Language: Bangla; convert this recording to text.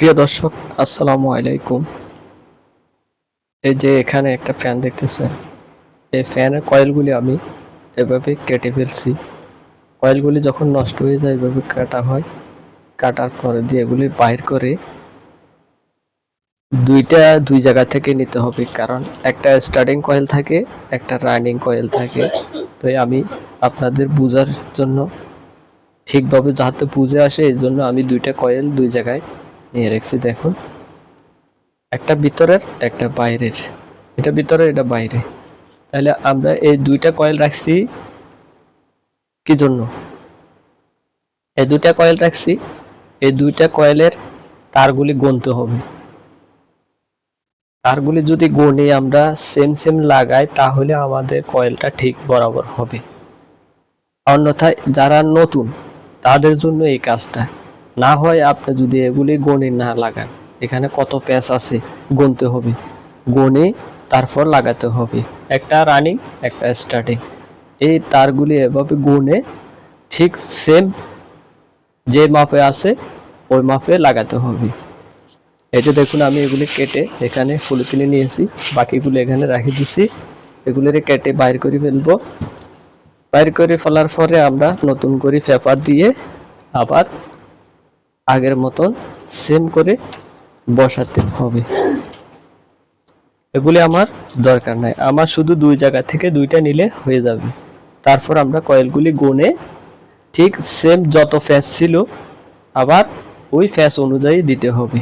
প্রিয় দর্শক, আসসালামু আলাইকুম। এই যে এখানে একটা ফ্যান দেখতেছেন, এই ফ্যানের কয়েলগুলি আমি এভাবে কেটে ফেলছি। কয়েলগুলি যখন নষ্ট হয়ে যায় এভাবে কাটা হয়। কাটার পরে দিয়ে এগুলি বাইর করে দুই জায়গা থেকে নিতে হবে, কারণ একটা স্টার্টিং কয়েল থাকে, একটা রানিং কয়েল থাকে। তো আমি আপনাদের বোঝার জন্য, ঠিকভাবে যাতে বুঝে আসে, এই জন্য আমি দুইটা কয়েল দুই জায়গায় নিয়ে রেখেছি। দেখুন, একটা ভিতরের একটা বাইরের, এটা ভিতরে এটা বাইরে। তাহলে আমরা এই দুইটা কয়েল রাখছি কি জন্য? এই দুইটা কয়েল রাখছি, এই দুইটা কয়েলের তারগুলি গুনতে হবে। তারগুলি যদি গুনি আমরা সেম সেম লাগাই তাহলে আমাদের কয়েলটা ঠিক বরাবর হবে। অন্যথায় যারা নতুন তাদের জন্য এই কাজটা না হয়, আপনি যদি এগুলি গুনে না লাগান, এখানে কত প্যাচ আছে গুনতে হবে, গুনে তারপর লাগাতে হবে। একটা রানিং একটা স্টার্টিং, এই তারগুলি এভাবে গুনে ঠিক সেম যে মাপে আছে ওই মাপে লাগাতে হবে। এই যে দেখুন, আমি এগুলি কেটে এখানে পলিথিনে নিয়েছি, বাকিগুলো এখানে রেখে দিচ্ছি। এগুলির কেটে বাইর করে ফেলবো। বাইর করে ফেলার পরে আমরা নতুন করে পেপার দিয়ে আবার আগের মতন সেম করে বসাতে হবে। এগুলি আমার দরকার নাই, আমার শুধু দুই জায়গা থেকে দুইটা নিলে হয়ে যাবে। তারপর আমরা কয়েলগুলি গুনে ঠিক সেম যত ফ্যাস ছিল আবার ওই ফ্যাস অনুযায়ী দিতে হবে।